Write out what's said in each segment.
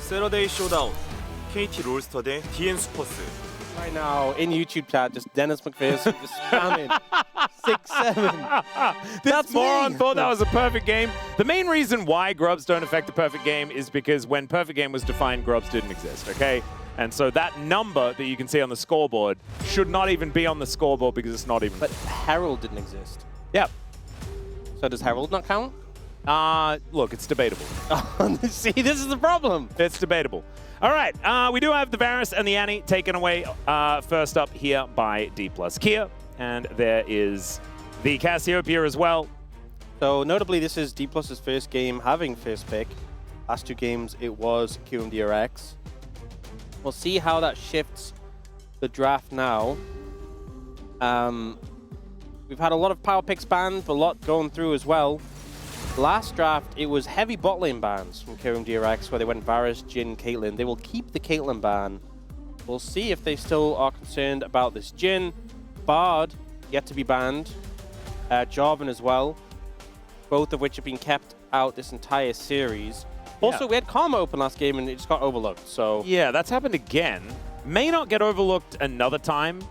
세러데이 쇼다운 KT 롤스터 대 DN 슈퍼스. Right now, in YouTube chat, just Dennis McPherson just spamming 6-7. This moron thought that was a perfect game. The main reason why grubs don't affect the perfect game is because when perfect game was defined, grubs didn't exist, okay? And so that number that you can see on the scoreboard should not even be on the scoreboard because it's not even... But Herald didn't exist. Yeah. So does Herald not count? Look, it's debatable. See, this is the problem. It's debatable. All right, we do have the Varus and the Annie taken away first up here by D+ Kia. And there is the Cassiopeia as well. So notably, this is D+'s first game having first pick. Last 2 games, it was KRX. We'll see how that shifts the draft now. We've had a lot of power picks banned, but a lot going through as well. Last draft, it was heavy bot lane bans from KRX, where they went Varus, Jhin, Caitlyn. They will keep the Caitlyn ban. We'll see if they still are concerned about this Jhin. Bard, yet to be banned. Jarvan as well. Both of which have been kept out this entire series. Also, we had Karma open last game and it just got overlooked, so... Yeah, that's happened again. May not get overlooked another time,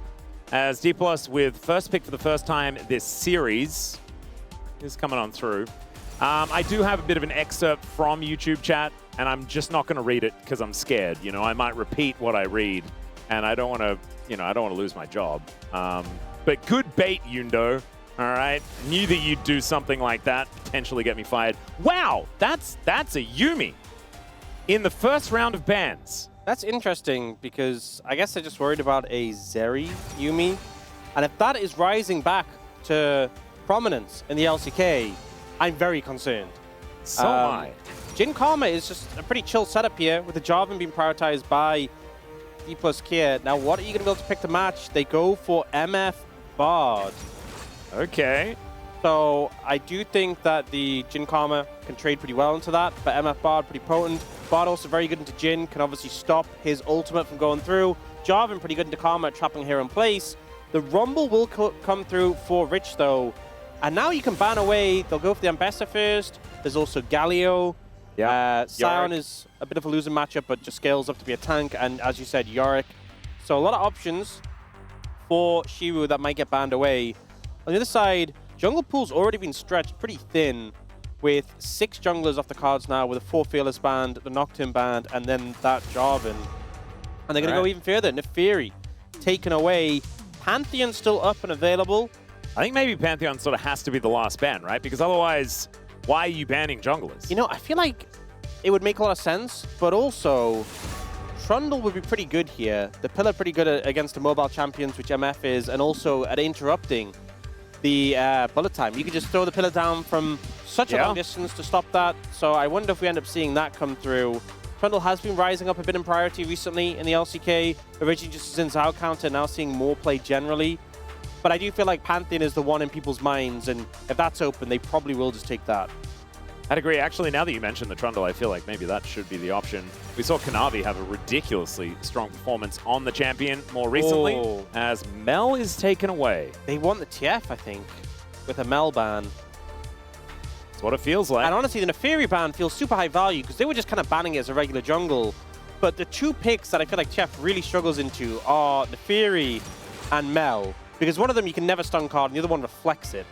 as D+ with first pick for the first time this series is coming on through. I do have a bit of an excerpt from YouTube chat, and I'm just not going to read it because I'm scared. You know, I might repeat what I read, and I don't want to, you know, I don't want to lose my job. But good bait, Yundo. All right, knew that you'd do something like that, potentially get me fired. Wow, that's a Yuumi in the first round of bans. That's interesting because I guess they're just worried about a Zeri Yuumi, and if that is rising back to prominence in the LCK. I'm very concerned. So am I. Jhin Karma is just a pretty chill setup here, with the Jarvan being prioritized by D+ Kia. Now, what are you going to be able to pick to match? They go for MF Bard. Okay. So I do think that the Jhin Karma can trade pretty well into that, but MF Bard pretty potent. Bard also very good into Jhin, can obviously stop his ultimate from going through. Jarvan pretty good into Karma, trapping here in place. The Rumble will come through for Rich, though. And now you can ban away. They'll go for the Ambassador first. There's also Galio. Yeah. Sion is a bit of a losing matchup, but just scales up to be a tank. And as you said, Yorick. So a lot of options for Shiru that might get banned away. On the other side, jungle pool's already been stretched pretty thin with 6 junglers off the cards now, with a 4 Fearless band, the Nocturne band, and then that Jarvan. And they're going to go even further. Neferi taken away. Pantheon still up and available. I think maybe Pantheon sort of has to be the last ban, right? Because otherwise, why are you banning junglers? You know, I feel like it would make a lot of sense, but also Trundle would be pretty good here. The pillar pretty good against the mobile champions, which MF is, and also at interrupting the bullet time. You could just throw the pillar down from such a long distance to stop that. So I wonder if we end up seeing that come through. Trundle has been rising up a bit in priority recently in the LCK. Originally just as in Zao counter, now seeing more play generally. But I do feel like Pantheon is the one in people's minds, and if that's open, they probably will just take that. I'd agree. Actually, now that you mentioned the Trundle, I feel like maybe that should be the option. We saw Kanavi have a ridiculously strong performance on the champion more recently, as Mel is taken away. They want the TF, I think, with a Mel ban. That's what it feels like. And honestly, the Neferi ban feels super high value, because they were just kind of banning it as a regular jungle. But the 2 picks that I feel like TF really struggles into are Neferi and Mel. Because one of them you can never stun card, and the other one reflects it.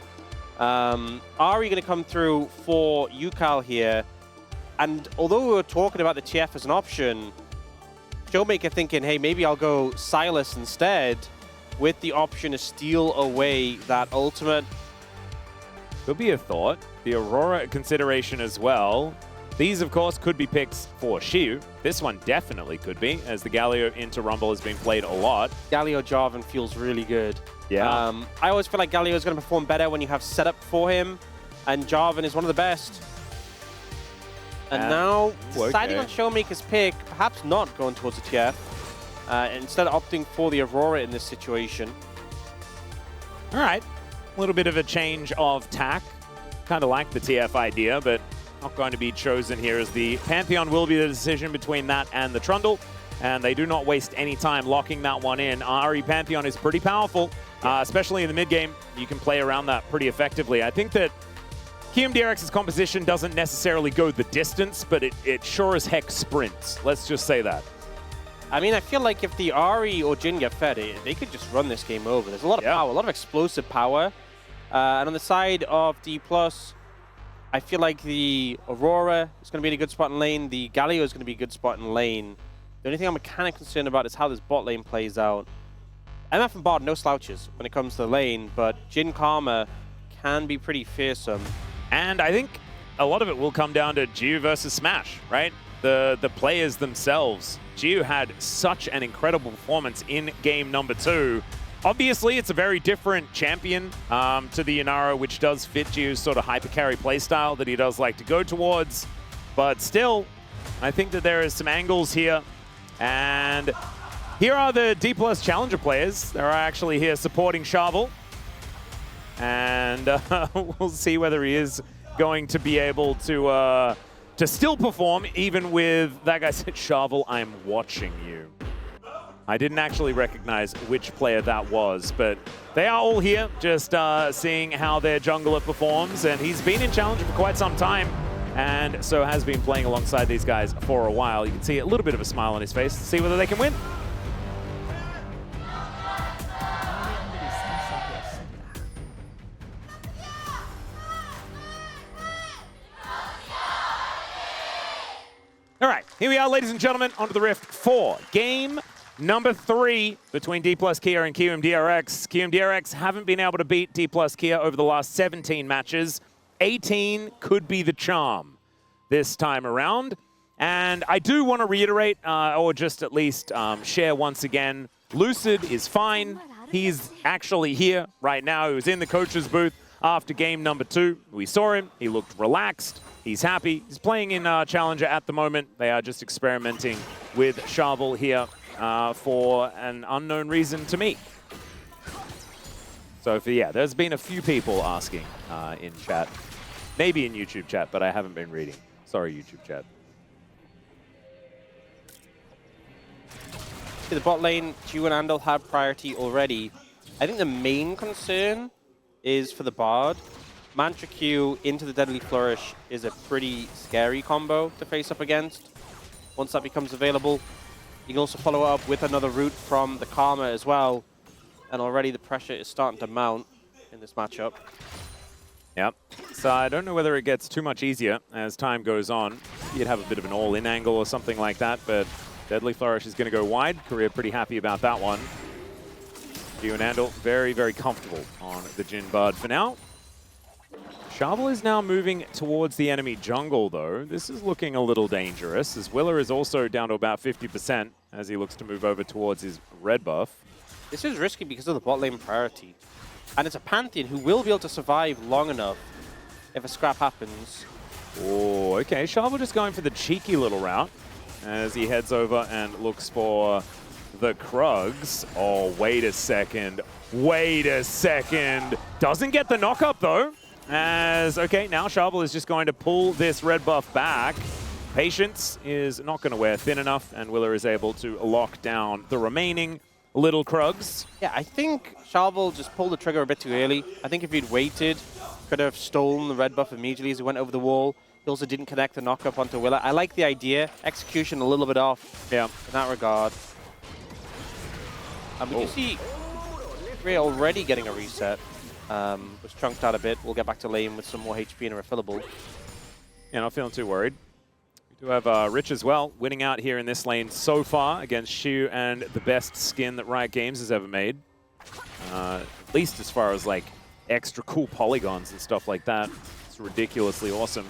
Ari going to come through for Yukal here. And although we were talking about the TF as an option, Showmaker thinking, hey, maybe I'll go Silas instead, with the option to steal away that ultimate. Could be a thought. The Aurora consideration as well. These, of course, could be picks for Shiu. This one definitely could be, as the Galio into Rumble has been played a lot. Galio Jarvan feels really good. Yeah. I always feel like Galio is going to perform better when you have setup for him, and Jarvan is one of the best. And now, deciding on Showmaker's pick, perhaps not going towards the TF, instead opting for the Aurora in this situation. All right. A little bit of a change of tack. Kind of like the TF idea, but not going to be chosen here, as the Pantheon will be the decision between that and the Trundle, and they do not waste any time locking that one in. Ari Pantheon is pretty powerful, especially in the mid game. You can play around that pretty effectively. I think that KRX's composition doesn't necessarily go the distance, but it sure as heck sprints. Let's just say that. I mean, I feel like if the Ari or Jin get fed, they could just run this game over. There's a lot of power, a lot of explosive power. And on the side of D+, I feel like the Aurora is going to be in a good spot in lane. The Galio is going to be a good spot in lane. The only thing I'm kind of concerned about is how this bot lane plays out. MF and Bard, no slouches when it comes to the lane, but Jin Karma can be pretty fearsome. And I think a lot of it will come down to Jiu versus Smash, right? The players themselves. Jiu had such an incredible performance in game number 2. Obviously, it's a very different champion to the Inara, which does fit Jiu's sort of hyper carry playstyle that he does like to go towards. But still, I think that there is some angles here. And here are the D+ Challenger players. They're actually here supporting Sharvel. And we'll see whether he is going to be able to still perform, even with that guy said, Sharvel, I'm watching you. I didn't actually recognize which player that was, but they are all here just seeing how their jungler performs, and he's been in Challenger for quite some time, and so has been playing alongside these guys for a while. You can see a little bit of a smile on his face to see whether they can win. All right, here we are, ladies and gentlemen, onto the Rift for game number 3 between D+ Kia and KRX. KRX haven't been able to beat D+ Kia over the last 17 matches. 18 could be the charm this time around. And I do want to reiterate, or just at least share once again, Lucid is fine. He's actually here right now. He was in the coach's booth after game number 2. We saw him. He looked relaxed. He's happy. He's playing in Challenger at the moment. They are just experimenting with Sharvel here for an unknown reason to me. So, yeah, there's been a few people asking in chat. Maybe in YouTube chat, but I haven't been reading. Sorry, YouTube chat. The bot lane, Jiu and Andal have priority already. I think the main concern is for the Bard. Mantra Q into the Deadly Flourish is a pretty scary combo to face up against. Once that becomes available, you can also follow up with another route from the Karma as well. And already the pressure is starting to mount in this matchup. Yep. So I don't know whether it gets too much easier as time goes on. You'd have a bit of an all-in angle or something like that, but Deadly Flourish is going to go wide. Korea pretty happy about that one. Jiu and Andal very, very comfortable on the Jin Bard for now. Sharvel is now moving towards the enemy jungle, though. This is looking a little dangerous, as Willer is also down to about 50% as he looks to move over towards his red buff. This is risky because of the bot lane priority. And it's a Pantheon who will be able to survive long enough if a scrap happens. Oh, okay. Sharvel just going for the cheeky little route as he heads over and looks for the Krugs. Oh, wait a second. Wait a second. Doesn't get the knock-up, though. As, okay, now Sharvel is just going to pull this red buff back. Patience is not going to wear thin enough, and Willer is able to lock down the remaining little Krugs. Yeah, I think Sharvel just pulled the trigger a bit too early. I think if he'd waited, could have stolen the red buff immediately as he went over the wall. He also didn't connect the knock-up onto Willer. I like the idea. Execution a little bit off in that regard. But you see, we're already getting a reset. Was chunked out a bit. We'll get back to lane with some more HP and a refillable. Yeah, not feeling too worried. We do have Rich as well, winning out here in this lane so far against Shu and the best skin that Riot Games has ever made. At least as far as like extra cool polygons and stuff like that. It's ridiculously awesome.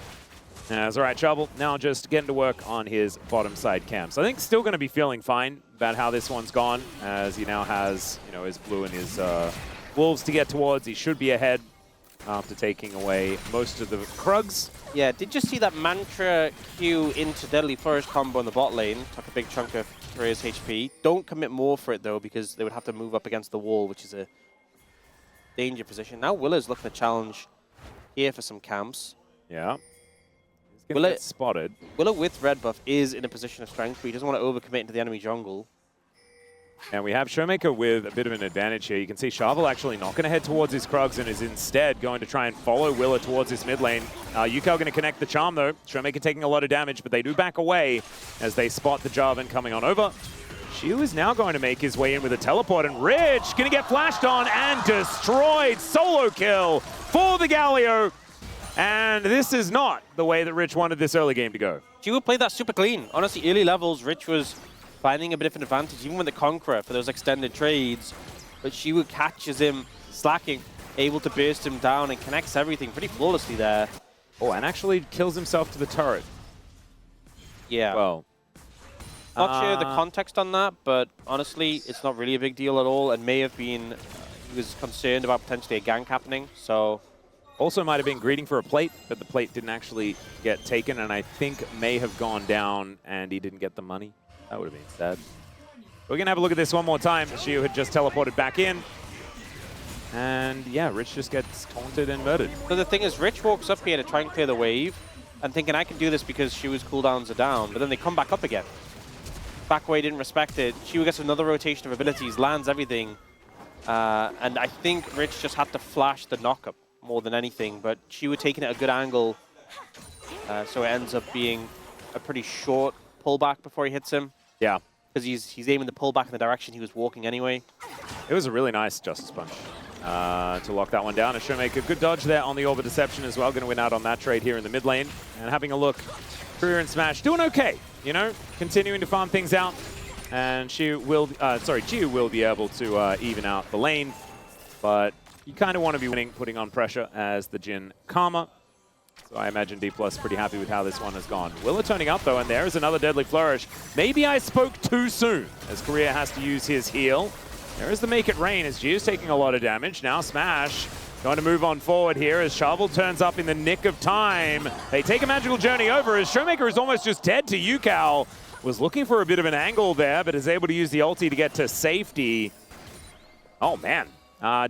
As all right, Sharvel now just getting to work on his bottom side camps. I think still going to be feeling fine about how this one's gone, as he now has, you know, his blue and his wolves to get towards. He should be ahead after taking away most of the Krugs. Yeah, did you see that Mantra Q into Deadly Flourish combo in the bot lane? Took a big chunk of Korea's HP. Don't commit more for it, though, because they would have to move up against the wall, which is a danger position. Now Willer's looking to challenge here for some camps. Yeah. He's going to get spotted. Willer with red buff is in a position of strength, but he doesn't want to overcommit into the enemy jungle. And we have Showmaker with a bit of an advantage here. You can see Sharvel actually not going to head towards his Krugs and is instead going to try and follow Willa towards his mid lane. Yukao going to connect the charm though. Showmaker taking a lot of damage, but they do back away as they spot the Jarvan coming on over. Shiu is now going to make his way in with a teleport, and Rich going to get flashed on and destroyed. Solo kill for the Galio. And this is not the way that Rich wanted this early game to go. Shiu played that super clean. Honestly, early levels, Rich was finding a bit of an advantage, even with the Conqueror for those extended trades. But Shiu catches him slacking, able to burst him down and connects everything pretty flawlessly there. Oh, and actually kills himself to the turret. Yeah. Well, not sure the context on that, but honestly, it's not really a big deal at all, and may have been, he was concerned about potentially a gank happening, so. Also might have been greeting for a plate, but the plate didn't actually get taken, and I think may have gone down and he didn't get the money. That would have been sad. We're going to have a look at this one more time. Shiu had just teleported back in. And yeah, Rich just gets taunted and murdered. So the thing is, Rich walks up here to try and clear the wave, and thinking I can do this because Shiu's cooldowns are down, but then they come back up again. Back away, didn't respect it. Shiu gets another rotation of abilities, lands everything. And I think Rich just had to flash the knockup more than anything, but Shiu taking it at a good angle. So it ends up being a pretty short pullback before he hits him. Yeah. Because he's aiming the pullback in the direction he was walking anyway. It was a really nice Justice Punch to lock that one down. A Showmaker, good dodge there on the Orb of Deception as well. Going to win out on that trade here in the mid lane. And having a look, Career and Smash doing okay. You know, continuing to farm things out. And Jiu will be able to even out the lane. But you kind of want to be winning, putting on pressure as the Jhin Karma. So I imagine D+ pretty happy with how this one has gone. Willa turning up though, and there is another Deadly Flourish. Maybe I spoke too soon, as Korea has to use his heal. There is the Make It Rain, as Jiu's taking a lot of damage. Now Smash going to move on forward here as Sharvel turns up in the nick of time. They take a magical journey over as Showmaker is almost just dead to Yukao. Was looking for a bit of an angle there, but is able to use the ulti to get to safety. Oh man.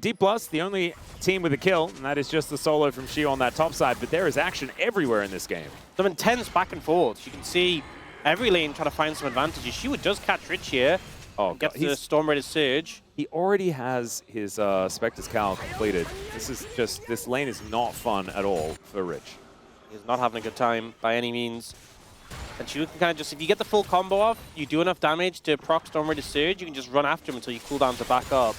D+, the only team with a kill, and that is just the solo from Shiu on that top side, but there is action everywhere in this game. Some intense back and forth. You can see every lane trying to find some advantages. Shiu does catch Rich here. Oh, gets the Storm Raider Surge. He already has his Spectre's Cowl completed. This lane is not fun at all for Rich. He's not having a good time by any means. And Shiu can kind of just, if you get the full combo off, you do enough damage to proc Storm Raider Surge, you can just run after him until you cool down to back up.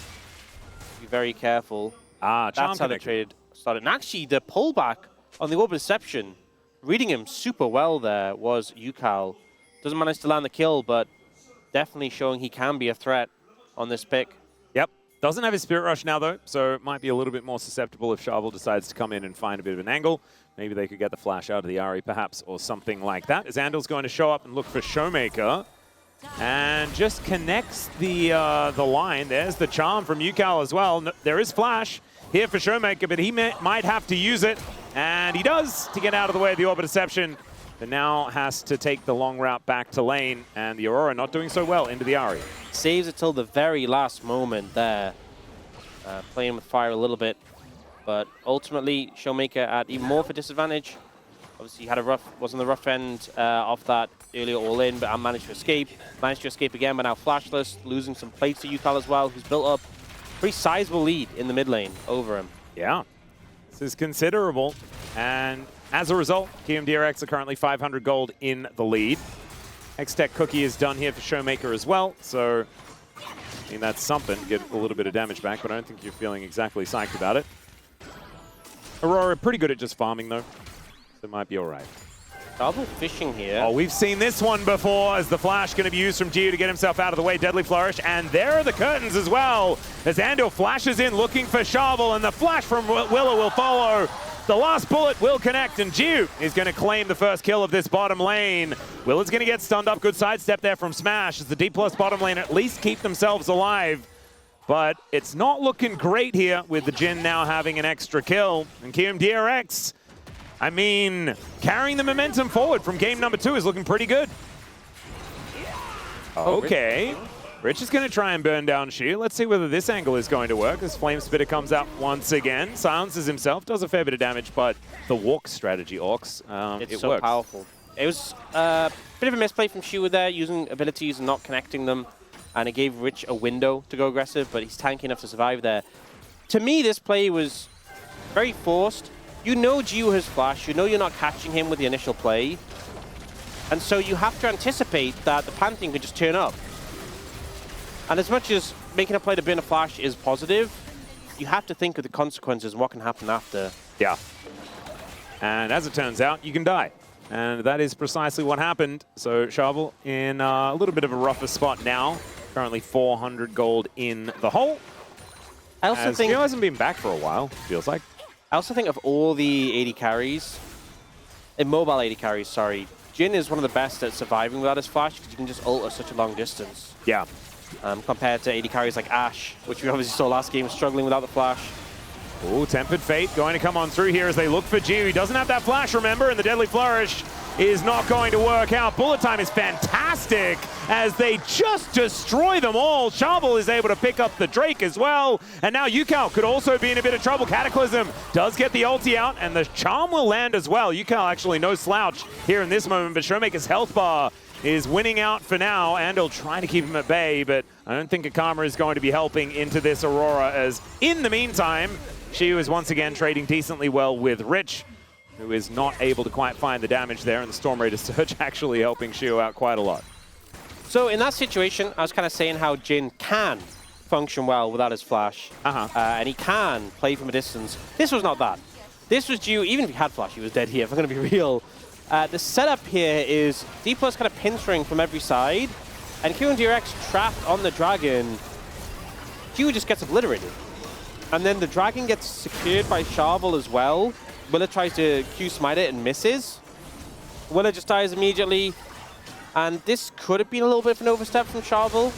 Be very careful. Charm That's how the trade started. And actually, the pullback on the Orb of Deception, reading him super well there, was Yukao. Doesn't manage to land the kill, but definitely showing he can be a threat on this pick. Yep. Doesn't have his Spirit Rush now, though, so it might be a little bit more susceptible if Sharvel decides to come in and find a bit of an angle. Maybe they could get the flash out of the Ahri, perhaps, or something like that. As Andel's going to show up and look for Showmaker. And just connects the line. There's the charm from Yukao as well. There is flash here for Showmaker, but he might have to use it. And he does to get out of the way of the Orb of Deception. But now has to take the long route back to lane. And the Aurora not doing so well into the Ahri. Saves it till the very last moment there. Playing with fire a little bit. But ultimately, Showmaker at even more of a disadvantage. Obviously, he had was on the rough end of that earlier all-in, but I managed to escape. Managed to escape again, but now flashless, losing some plates to Yukao as well, who's built up a pretty sizable lead in the mid lane over him. Yeah, this is considerable. And as a result, KRX are currently 500 gold in the lead. Hextech Cookie is done here for Showmaker as well, so I mean, that's something. Get a little bit of damage back, but I don't think you're feeling exactly psyched about it. Aurora pretty good at just farming, though. It might be all right. Double fishing here. Oh, we've seen this one before as the flash going to be used from Jiu to get himself out of the way. Deadly Flourish, and there are the curtains as well as Andel flashes in looking for Sharvel, and the flash from Willa will follow. The last bullet will connect, and Jiu is going to claim the first kill of this bottom lane. Willa's going to get stunned up. Good sidestep there from Smash as the D+ bottom lane at least keep themselves alive. But it's not looking great here with the Jhin now having an extra kill. And KRX, I mean, carrying the momentum forward from game number 2 is looking pretty good. Okay. Rich is going to try and burn down Shiu. Let's see whether this angle is going to work as Flame Spitter comes out once again. Silences himself, does a fair bit of damage, but the walk strategy, Orcs, it's so powerful. It was a bit of a misplay from Shiu there, using abilities and not connecting them. and it gave Rich a window to go aggressive, but he's tanky enough to survive there. To me, this play was very forced. You know Gio has flash, you know you're not catching him with the initial play, and so you have to anticipate that the Pantheon could just turn up. And as much as making a play to burn a flash is positive, you have to think of the consequences and what can happen after. Yeah. And as it turns out, you can die. And that is precisely what happened. So Shovel in a little bit of a rougher spot now. Currently 400 gold in the hole. I also think Gio hasn't been back for a while, feels like. I also think of all the AD carries, mobile AD carries, sorry, Jhin is one of the best at surviving without his flash because you can just ult at such a long distance. Yeah. Compared to AD carries like Ashe, which we obviously saw last game struggling without the flash. Oh, Tempered Fate going to come on through here as they look for Gio. He doesn't have that flash, remember, and the Deadly Flourish is not going to work out. Bullet time is fantastic as they just destroy them all. Shovel is able to pick up the Drake as well. And now Yukao could also be in a bit of trouble. Cataclysm does get the ulti out, and the Charm will land as well. Yukao actually no slouch here in this moment, but Showmaker's health bar is winning out for now. Andal trying to keep him at bay, but I don't think Akama is going to be helping into this Aurora, as in the meantime, she was once again trading decently well with Rich, who is not able to quite find the damage there, and the Storm Raider Surge actually helping Shio out quite a lot. So in that situation, I was kind of saying how Jhin can function well without his flash, and he can play from a distance. This was not that. This was due, even if he had flash, he was dead here, if I'm going to be real. The setup here is D+ kind of pinstring from every side, and KRX trapped on the Dragon. Gio just gets obliterated. And then the Dragon gets secured by Shovel as well. Willa tries to Q-smite it and misses. Willa just dies immediately. And this could have been a little bit of an overstep from Shovel.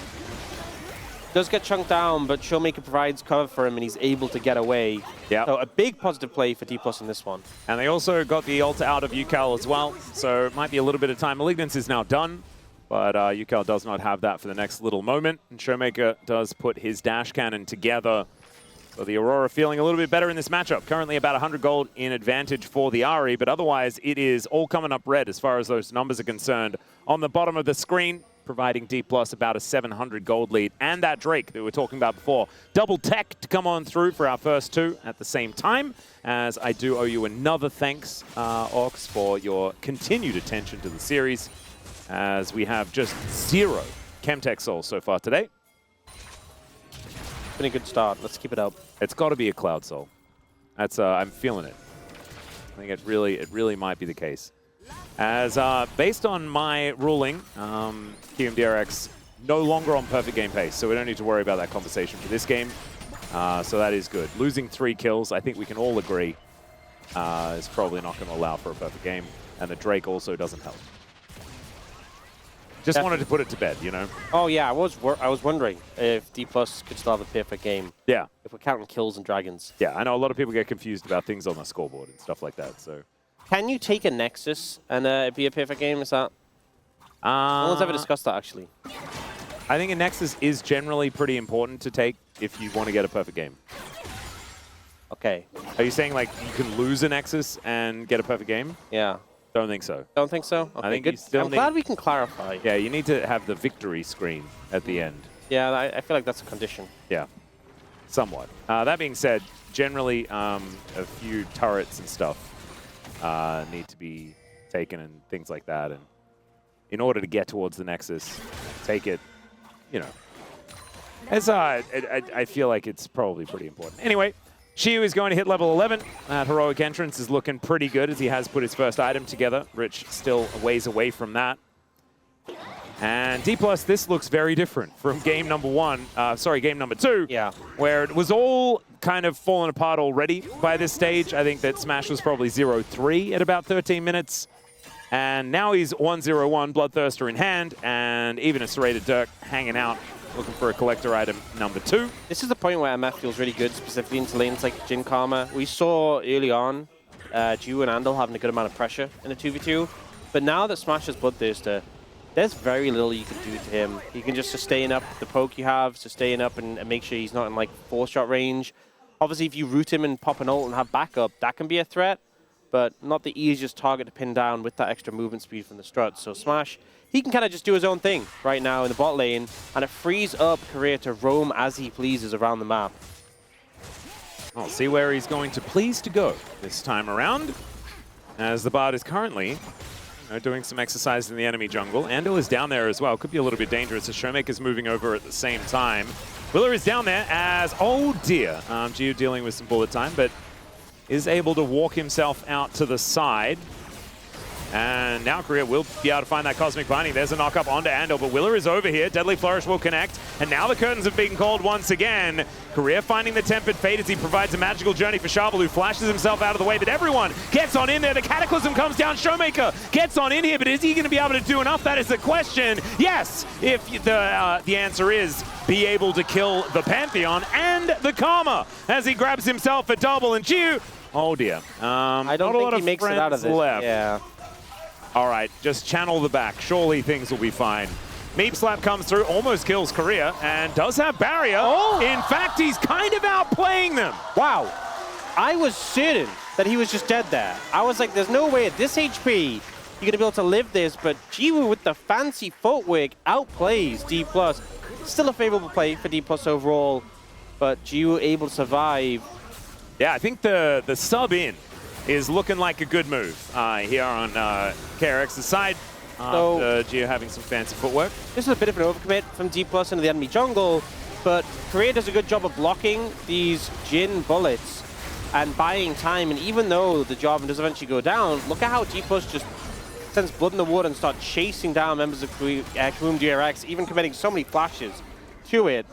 Does get chunked down, but Showmaker provides cover for him and he's able to get away. Yeah. So a big positive play for D+ in this one. And they also got the ult out of Yukal as well, so it might be a little bit of time. Malignance is now done, but Yukal does not have that for the next little moment. And Showmaker does put his dash cannon together. So the Aurora feeling a little bit better in this matchup. Currently about 100 gold in advantage for the Ahri, but otherwise it is all coming up red as far as those numbers are concerned. On the bottom of the screen, providing D+ about a 700 gold lead. And that Drake that we were talking about before. Double tech to come on through for our first two at the same time, as I do owe you another thanks, Ox, for your continued attention to the series, as we have just 0 Chemtech souls so far today. Been a good start. Let's keep it up. It's got to be a Cloud Soul. That's I'm feeling it. I think it really might be the case. As based on my ruling, KRX no longer on perfect game pace, so we don't need to worry about that conversation for this game. So that is good. Losing 3 kills, I think we can all agree, is probably not going to allow for a perfect game, and the Drake also doesn't help. Just wanted to put it to bed, you know? Oh yeah, I was wondering if D+ could still have a perfect game. Yeah. If we're counting kills and dragons. Yeah, I know a lot of people get confused about things on the scoreboard and stuff like that, so... Can you take a Nexus and it be a perfect game? Is that? No one's ever discussed that, actually. I think a Nexus is generally pretty important to take if you want to get a perfect game. Okay. Are you saying, like, you can lose a Nexus and get a perfect game? Yeah. Don't think so. Don't think so? Okay, I think good. you still I'm glad we can clarify. Yeah, you need to have the victory screen at the end. Yeah, I feel like that's a condition. Yeah, somewhat. That being said, generally a few turrets and stuff need to be taken and things like that. And in order to get towards the Nexus, take it, you know. As I feel like it's probably pretty important. Anyway, Shiu is going to hit level 11. That heroic entrance is looking pretty good as he has put his first item together. Rich still a ways away from that. And D+, this looks very different from game number 2. Yeah. Where it was all kind of fallen apart already by this stage. I think that Smash was probably 0-3 at about 13 minutes. And now he's 1-0-1, Bloodthirster in hand, and even a Serrated Dirk hanging out, looking for a collector item number 2. This is the point where MF feels really good, specifically into lanes like Jhin Karma. We saw early on Gio and Andal having a good amount of pressure in a 2v2. But now that Smash is Bloodthirster, there's very little you can do to him. You can just sustain up the poke you have, sustain up and make sure he's not in like 4-shot range. Obviously, if you root him and pop an ult and have backup, that can be a threat, but not the easiest target to pin down with that extra movement speed from the strut. So Smash, he can kind of just do his own thing right now in the bot lane, and it frees up Korea to roam as he pleases around the map. I'll see where he's going to please to go this time around, as the Bard is currently doing some exercise in the enemy jungle. Ando is down there as well. Could be a little bit dangerous as Showmaker's moving over at the same time. Willer is down there as, oh dear, Gio dealing with some bullet time, but is able to walk himself out to the side. And now Korea will be able to find that Cosmic Binding. There's a knock-up onto Andal, but Willer is over here. Deadly Flourish will connect, and now the curtains have been called once again. Korea finding the Tempered Fate as he provides a magical journey for Shabal, who flashes himself out of the way, but everyone gets on in there. The Cataclysm comes down. Showmaker gets on in here, but is he going to be able to do enough? That is the question. Yes, if the answer is be able to kill the Pantheon and the Karma as he grabs himself a double. And Gio, oh dear. I don't think he makes it out of this. Left. Yeah. All right, just channel the back. Surely things will be fine. Meep Slap comes through, almost kills Korea, and does have barrier. Oh. In fact, he's kind of outplaying them. Wow. I was certain that he was just dead there. I was like, there's no way at this HP you're going to be able to live this, but Jiwoo with the fancy footwork outplays D+. Still a favorable play for D+ overall, but Jiwoo able to survive. Yeah, I think the sub in is looking like a good move here on KRX's side. So, Gio having some fancy footwork. This is a bit of an overcommit from D+ into the enemy jungle, but Korea does a good job of blocking these Jhin bullets and buying time. And even though the Jarvan does eventually go down, look at how D+ just sends blood in the water and start chasing down members of KRX, even committing so many flashes to it.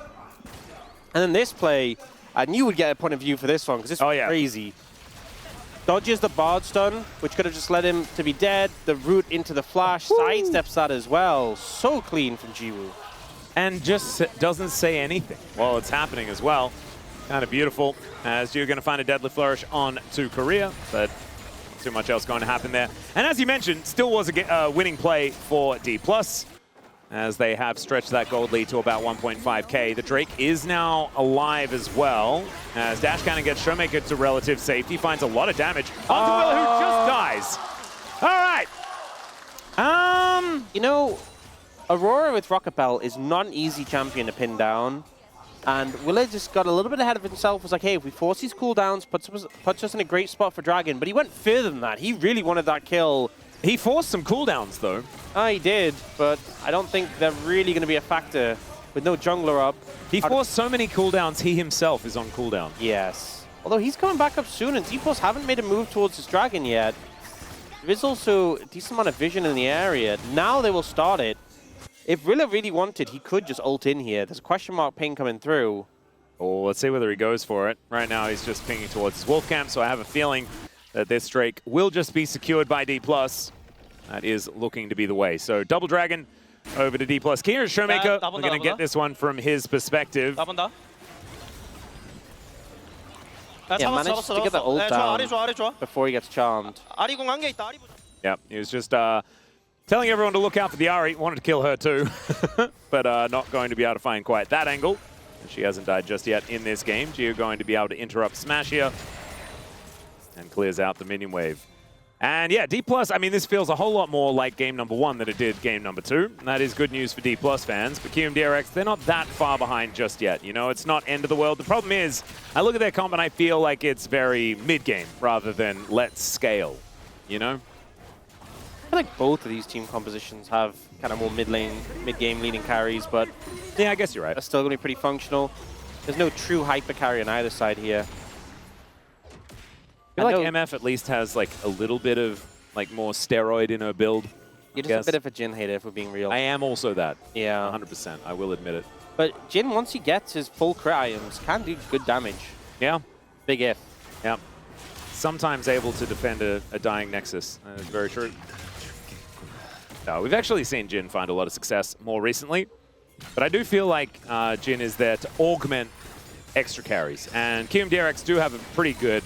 And then this play, I knew we'd get a point of view for this one because this was crazy. Dodges the Bard stun, which could have just led him to be dead. The route into the flash, sidesteps that as well. So clean from Jiwoo. And just doesn't say anything while it's happening as well. Kind of beautiful, as you're going to find a Deadly Flourish on to Korea, but not too much else going to happen there. And as you mentioned, still was a winning play for D+, as they have stretched that gold lead to about 1.5k. The Drake is now alive as well, as Dash Cannon gets Showmaker to relative safety, finds a lot of damage onto Willer, who just dies. All right. You know, Aurora with Rocket Bell is not an easy champion to pin down. And Willer just got a little bit ahead of himself, was like, hey, if we force these cooldowns, puts us in a great spot for Dragon. But he went further than that. He really wanted that kill. He forced some cooldowns, though. He did, but I don't think they're really going to be a factor with no jungler up. He forced so many cooldowns, he himself is on cooldown. Yes. Although he's coming back up soon, and D+ haven't made a move towards his Dragon yet. There is also a decent amount of vision in the area. Now they will start it. If Rilla really wanted, he could just ult in here. There's a question mark ping coming through. Oh, let's see whether he goes for it. Right now, he's just pinging towards his wolf camp, so I have a feeling that this Drake will just be secured by D+. That is looking to be the way. So double Dragon over to D+. Here's Showmaker. We're going to get this one from his perspective. Yeah, managed to get the ult down before he gets charmed. Yeah, he was just telling everyone to look out for the Ahri. Wanted to kill her too, but not going to be able to find quite that angle. She hasn't died just yet in this game. Gio going to be able to interrupt Smash here and clears out the minion wave. And yeah, D+, I mean, this feels a whole lot more like game number 1 than it did game number 2. And that is good news for D+ fans. But KRX, they're not that far behind just yet. You know, it's not end of the world. The problem is, I look at their comp and I feel like it's very mid-game rather than let's scale, you know? I feel like both of these team compositions have kind of more mid-game leaning carries, but yeah, I guess you're right. They're still going to be pretty functional. There's no true hyper carry on either side here. I feel like MF at least has like a little bit of like more steroid in her build. You're just a bit of a Jhin hater, if we're being real. I am also that. Yeah. 100%. I will admit it. But Jhin, once he gets his full crit items, can do good damage. Yeah. Big if. Yeah. Sometimes able to defend a dying Nexus. That is very true. No, we've actually seen Jhin find a lot of success more recently. But I do feel like Jhin is there to augment extra carries. And KRX do have a pretty good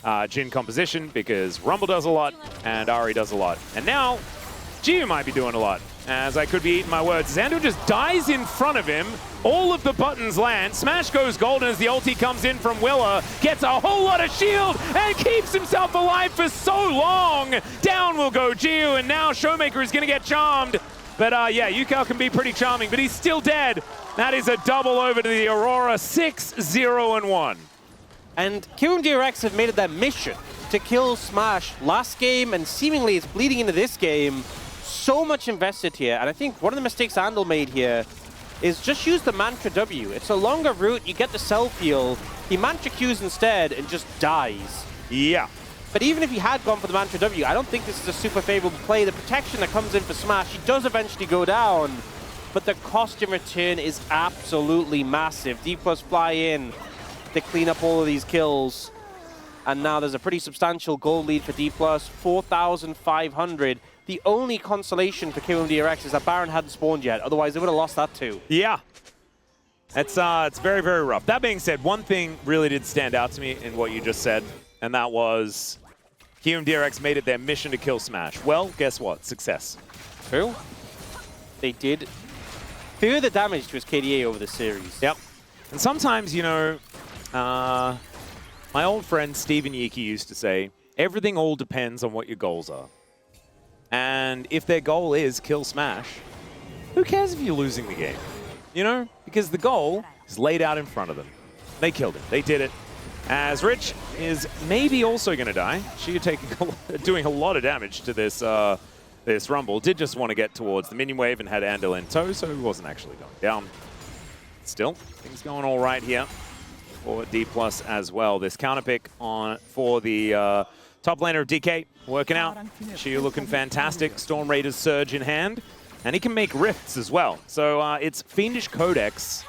Jhin composition because Rumble does a lot and Ahri does a lot. And now, Gio might be doing a lot, as I could be eating my words. Xandu just dies in front of him. All of the buttons land. Smash goes golden as the ulti comes in from Willa. Gets a whole lot of shield and keeps himself alive for so long. Down will go Gio, and now Showmaker is going to get charmed. But yeah, Yukao can be pretty charming, but he's still dead. That is a double over to the Aurora, 6-0-1. And KRX have made it their mission to kill Smash last game, and seemingly it's bleeding into this game. So much invested here, and I think one of the mistakes Andal made here is just use the Mantra W. It's a longer route, you get the self-heal, he Mantra Qs instead and just dies. Yeah. But even if he had gone for the Mantra W, I don't think this is a super favorable play. The protection that comes in for Smash, he does eventually go down, but the cost in return is absolutely massive. D+ fly in to clean up all of these kills, and now there's a pretty substantial gold lead for D+, 4,500. The only consolation for KRX is that Baron hadn't spawned yet, otherwise they would have lost that too. Yeah. It's very, very rough. That being said, one thing really did stand out to me in what you just said, and that was KRX made it their mission to kill Smash. Well, guess what? Success. True. They did further damage to his KDA over the series. Yep. And sometimes, you know, my old friend Stephen Yeeki used to say, everything all depends on what your goals are. And if their goal is kill Smash, who cares if you're losing the game? You know? Because the goal is laid out in front of them. They killed it. They did it. As Rich is maybe also going to die. She doing a lot of damage to this this Rumble. Did just want to get towards the minion wave and had Andal in tow, so he wasn't actually going down. Still, things going all right here for D+ as well. This counter pick on for the top laner of DK working out. Chiyu looking fantastic. Storm Raider's Surge in hand. And he can make rifts as well. So it's Fiendish Codex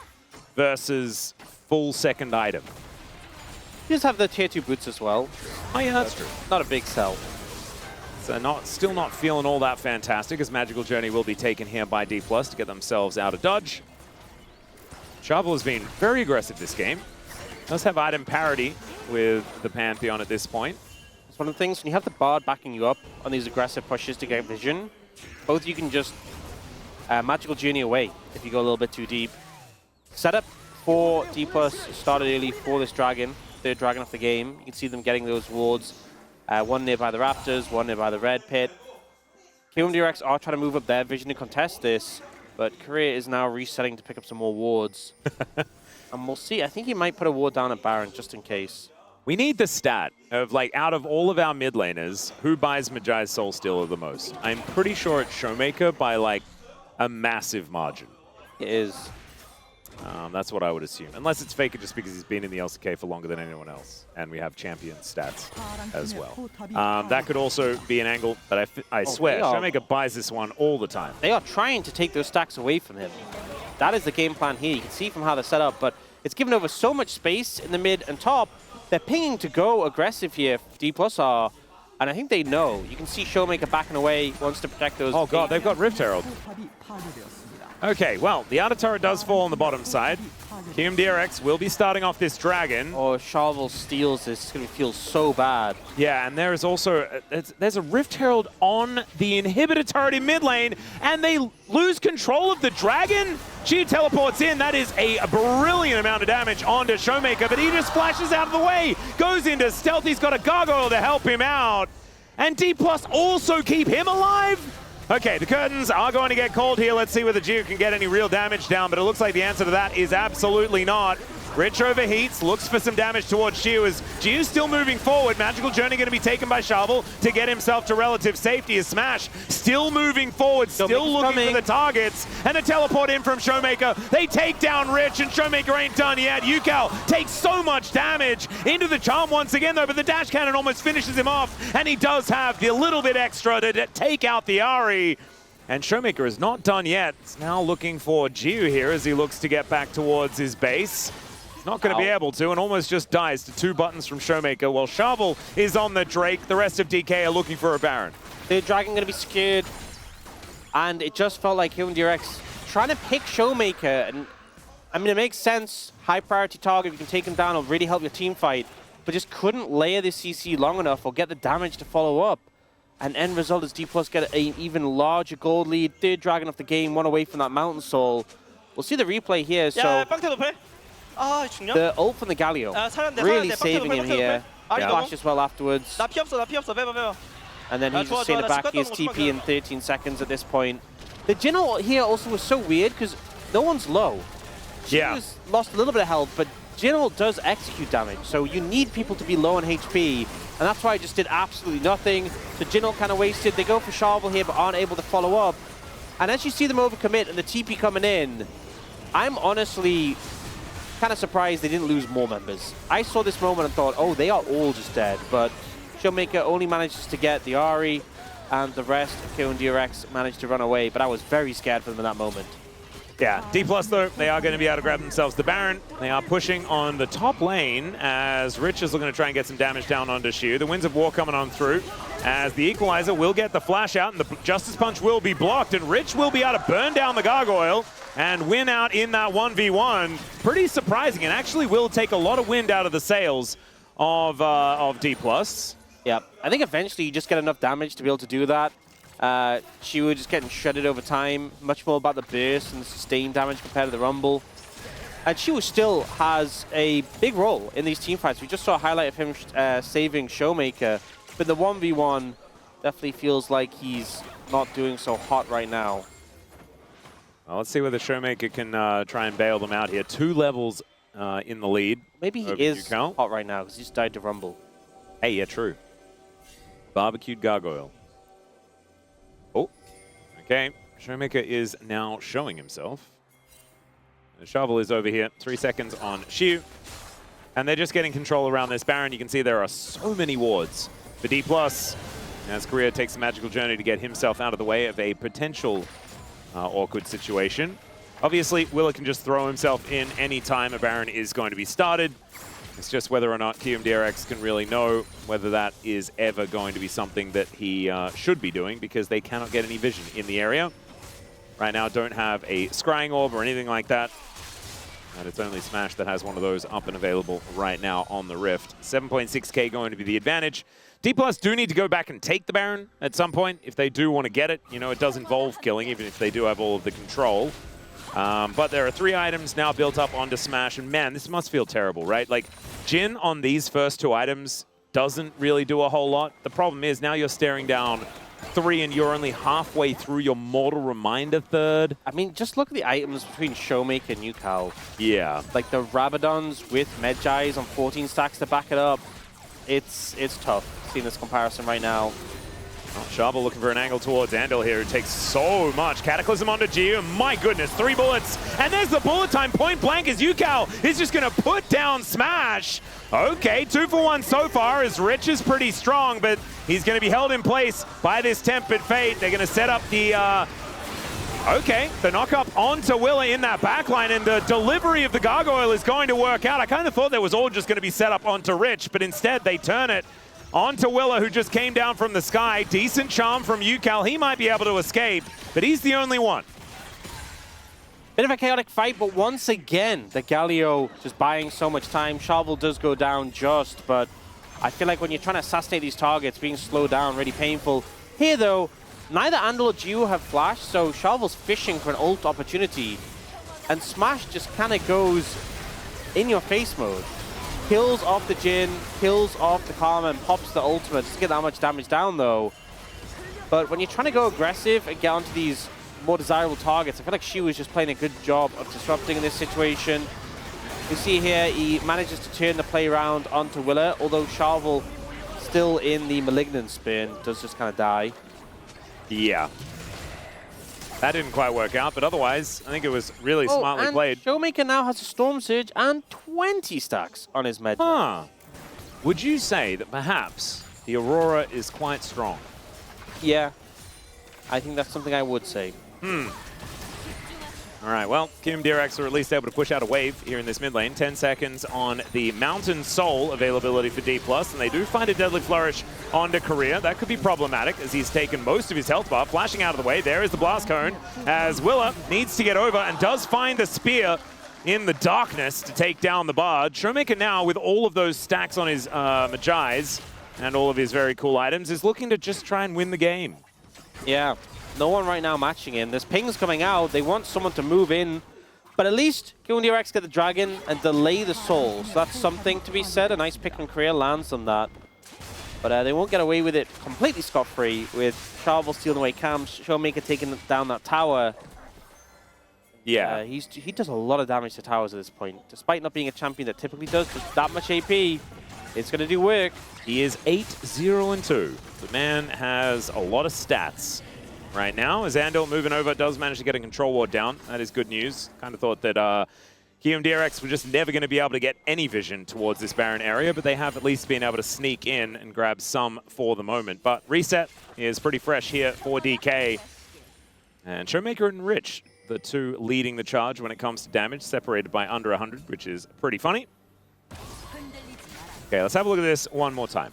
versus full second item. You just have the tier 2 boots as well. Oh yeah, that's true. Not a big sell. So still not feeling all that fantastic, as Magical Journey will be taken here by D+ to get themselves out of dodge. Shovel has been very aggressive this game. Does have item parity with the Pantheon at this point. It's one of the things, when you have the Bard backing you up on these aggressive pushes to get vision, both you can just Magical Journey away if you go a little bit too deep. Setup for D+ started early for this dragon, third dragon of the game. You can see them getting those wards. One nearby the Raptors, one nearby the Red Pit. KRX are trying to move up their vision to contest this, but Korea is now resetting to pick up some more wards. And we'll see. I think he might put a ward down at Baron just in case. We need the stat of, like, out of all of our mid laners, who buys Mejai's Soul Stealer the most? I'm pretty sure it's Showmaker by, like, a massive margin. It is. That's what I would assume. Unless it's Faker just because he's been in the LCK for longer than anyone else. And we have champion stats as well. That could also be an angle, but I swear, Showmaker buys this one all the time. They are trying to take those stacks away from him. That is the game plan here. You can see from how they're set up, but it's given over so much space in the mid and top. They're pinging to go aggressive here, D+ are, and I think they know. You can see Showmaker backing away, wants to protect those. Oh god, they've got Rift Herald. Okay, well, the outer turret does fall on the bottom side. KRX will be starting off this dragon. Oh, Shovel steals this. It's going to feel so bad. Yeah, and there is also, there's a Rift Herald on the inhibitor turret in mid lane, and they lose control of the dragon. Chiyu teleports in. That is a brilliant amount of damage onto Showmaker, but he just flashes out of the way. Goes into stealth. He's got a gargoyle to help him out. And D+ also keep him alive. Okay, the curtains are going to get called here. Let's see whether Chiyu can get any real damage down, but it looks like the answer to that is absolutely not. Rich overheats, looks for some damage towards Chiyu as Chiyu's still moving forward. Magical Journey going to be taken by Shovel to get himself to relative safety as Smash still moving forward, still looking for the targets. And the teleport in from Showmaker. They take down Rich and Showmaker ain't done yet. Yukao takes so much damage into the charm once again though, but the dash cannon almost finishes him off. And he does have the little bit extra to take out the Ahri. And Showmaker is not done yet. He's now looking for Chiyu here as he looks to get back towards his base. Not going to be able to, and almost just dies to 2 buttons from Showmaker, while Shovel is on the Drake. The rest of DK are looking for a Baron. The dragon going to be scared, and it just felt like KRX trying to pick Showmaker, and I mean, it makes sense. High priority target, if you can take him down, it'll really help your team fight, but just couldn't layer the CC long enough or get the damage to follow up. And end result is D+ get an even larger gold lead. Third dragon of the game, one away from that Mountain Soul. We'll see the replay here, so... The ult from the Galio, really saving him here. Flash as well afterwards. And then he's just saying it back. He has TP in 13 seconds at this point. The Jin here also was so weird because no one's low. She was lost a little bit of health, but Jin does execute damage, so you need people to be low on HP, and that's why I just did absolutely nothing. So Jin kind of wasted. They go for Shovel here, but aren't able to follow up. And as you see them overcommit and the TP coming in, I'm honestly kind of surprised they didn't lose more members. I saw this moment and thought, oh, they are all just dead, but Showmaker only manages to get the Ari, and the rest of KRX managed to run away, but I was very scared for them in that moment. Yeah, D+, though, they are going to be able to grab themselves the Baron. They are pushing on the top lane as Rich is looking to try and get some damage down onto Shu. The Winds of War coming on through as the Equalizer will get the flash out and the Justice Punch will be blocked, and Rich will be able to burn down the Gargoyle and win out in that 1v1. Pretty surprising, and actually will take a lot of wind out of the sails of D+. Yeah, I think eventually you just get enough damage to be able to do that. She was just getting shredded over time, much more about the burst and the sustained damage compared to the Rumble. And She still has a big role in these team fights. We just saw a highlight of him saving Showmaker, but the 1v1 definitely feels like he's not doing so hot right now. Well, let's see whether Showmaker can try and bail them out here. 2 levels in the lead. Maybe he is hot right now because he just died to Rumble. Hey, yeah, true. Barbecued Gargoyle. Oh, okay. Showmaker is now showing himself. The Shovel is over here. 3 seconds on Shu. And they're just getting control around this Baron. You can see there are so many wards for D+. As Korea takes the magical journey to get himself out of the way of a potential awkward situation. Obviously, Willa can just throw himself in any time a Baron is going to be started. It's just whether or not KRX can really know whether that is ever going to be something that he should be doing, because they cannot get any vision in the area. Right now, don't have a Scrying Orb or anything like that. And it's only Smash that has one of those up and available right now on the Rift. 7.6k going to be the advantage. D+ do need to go back and take the Baron at some point if they do want to get it. You know, it does involve killing, even if they do have all of the control. But there are 3 items now built up onto Smash, and man, this must feel terrible, right? Like, Jin on these first 2 items doesn't really do a whole lot. The problem is now you're staring down 3 and you're only halfway through your Mortal Reminder third. I mean, just look at the items between Showmaker and Yukal. Yeah. Like the Rabadons with Medjais on 14 stacks to back it up. It's tough seeing this comparison right now. Oh, Shovel looking for an angle towards Andal here, who takes so much. Cataclysm onto Gio. My goodness, 3 bullets. And there's the bullet time point blank as Yukal is just going to put down Smash. Okay, 2 for 1 so far as Rich is pretty strong, but he's going to be held in place by this Tempered Fate. They're going to set up the... the knock-up onto Willa in that backline, and the delivery of the Gargoyle is going to work out. I kind of thought that was all just going to be set up onto Rich, but instead they turn it onto Willa, who just came down from the sky. Decent charm from Yukal. He might be able to escape, but he's the only one. Bit of a chaotic fight, but once again, the Galio just buying so much time. Shovel does go down just, but I feel like when you're trying to assassinate these targets, being slowed down, really painful. Here, though, neither Andal or Gio have flash, so Shovel's fishing for an ult opportunity. And Smash just kind of goes in-your-face mode. Kills off the Jin, kills off the Karma, and pops the ultimate just to get that much damage down, though. But when you're trying to go aggressive and get onto these more desirable targets, I feel like Shu is just playing a good job of disrupting in this situation. You see here, he manages to turn the play around onto Willa, although Shovel, still in the Malignant Spin, does just kind of die. Yeah. That didn't quite work out, but otherwise, I think it was really smartly played. Showmaker now has a Storm Surge and 20 stacks on his med. Huh. Would you say that perhaps the Aurora is quite strong? Yeah. I think that's something I would say. All right, well, KRX are at least able to push out a wave here in this mid lane. 10 seconds on the Mountain Soul availability for D+, and they do find a Deadly Flourish onto Korea. That could be problematic as he's taken most of his health bar. Flashing out of the way, there is the Blast Cone as Willa needs to get over and does find the Spear in the darkness to take down the Bard. Showmaker now, with all of those stacks on his Majais and all of his very cool items, is looking to just try and win the game. Yeah. No one right now matching in. There's pings coming out. They want someone to move in. But at least KRX get the Dragon and delay the Soul. So that's something to be said. A nice pick from Korea lands on that. But they won't get away with it completely scot-free with Charvel stealing away Cam, Showmaker taking down that tower. Yeah. He does a lot of damage to towers at this point. Despite not being a champion that typically does that much AP, it's going to do work. He is 8-0-2. The man has a lot of stats right now. As Andal moving over does manage to get a control ward down. That is good news. Kind of thought that KRX were just never going to be able to get any vision towards this Baron area, but they have at least been able to sneak in and grab some for the moment. But Reset is pretty fresh here for DK. And Showmaker and Rich, the two leading the charge when it comes to damage, separated by under 100, which is pretty funny. Okay, let's have a look at this one more time.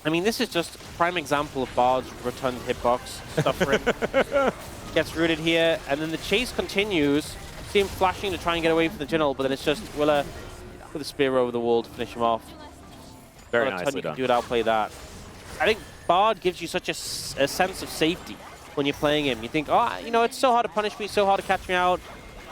I mean, this is just a prime example of Bard's returned hitbox stuff for him. Gets rooted here, and then the chase continues. See him flashing to try and get away from the Jingle, but then it's just Willa with a spear over the wall to finish him off. Very Not a ton nicely you can done. do to outplay that. I think Bard gives you such a sense of safety when you're playing him. You think, oh, you know, it's so hard to punish me, so hard to catch me out.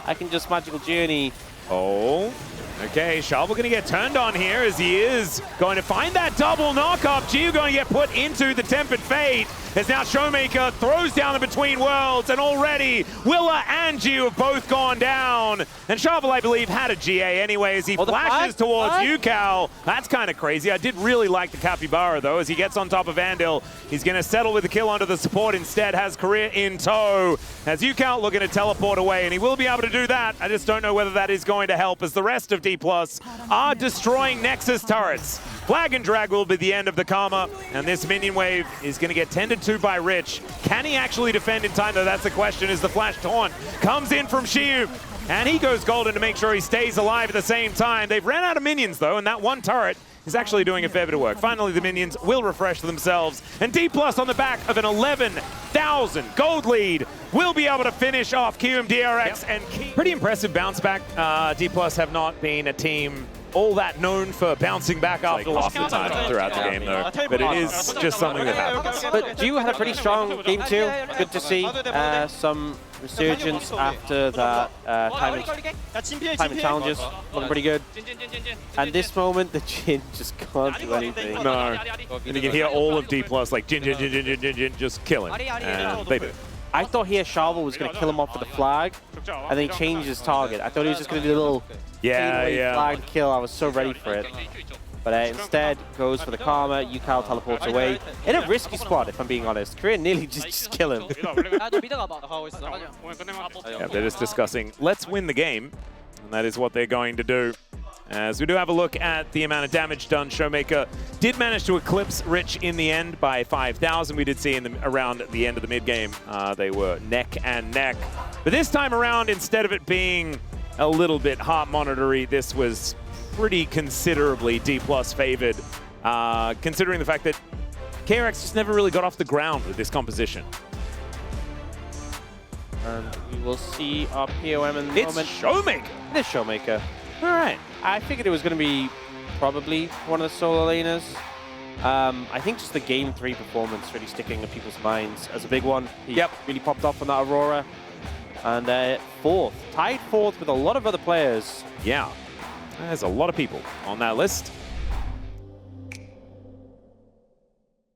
I can just magical journey. Oh, okay. Charvel going to get turned on here as he is going to find that double knockup. Gio going to get put into the Tempered Fate as now Showmaker throws down the Between Worlds, and already Willa and Gio have both gone down. And Charvel, I believe, had a GA anyway as he flashes towards Yukal. That's kind of crazy. I did really like the Capybara, though, as he gets on top of Andil. He's going to settle with the kill onto the support instead, has Career in tow. As Yukal looking to teleport away, and he will be able to do that. I just don't know whether that is going to help as the rest of D+ are destroying Nexus turrets. Flag and Drag will be the end of the Karma, and this minion wave is going to get tended to by Rich. Can he actually defend in time, though? That's the question, as the Flash Taunt comes in from Shiu, and he goes golden to make sure he stays alive at the same time. They've ran out of minions, though, and that one turret is actually doing a fair bit of work. Finally, the minions will refresh themselves, and D+ on the back of an 11,000 gold lead will be able to finish off KRX and keep. Pretty impressive bounce back. D+ have not been a team all that known for bouncing back after loss of time throughout the game, though. But it is just something that happens. But Gio had a pretty strong game too. Good to see some resurgence after that timing challenges. Looking pretty good. And this moment, the Jin just can't do anything. No. And you can hear all of D+ like Jin, Jin, Jin, Jin, Jin, Jin, Jin, just killing. And they do. I thought here Charvel was going to kill him off with the flag, and then he changed his target. I thought he was just going to do a little flag kill. I was so ready for it. But instead, goes for the Karma. Yukal teleports away. In a risky spot, if I'm being honest. Korea nearly just kill him. Yeah, they're just discussing, let's win the game. And that is what they're going to do. As we do have a look at the amount of damage done, Showmaker did manage to eclipse Rich in the end by 5,000. We did see around the end of the mid-game, they were neck and neck. But this time around, instead of it being a little bit heart monitory, this was pretty considerably D+ favored, considering the fact that KRX just never really got off the ground with this composition. And we will see our POM in the moment. It's Showmaker! It is Showmaker. All right. I figured it was going to be probably one of the solo laners. I think just the Game 3 performance really sticking in people's minds as a big one. He really popped off on that Aurora. And fourth, tied fourth with a lot of other players. Yeah, there's a lot of people on that list.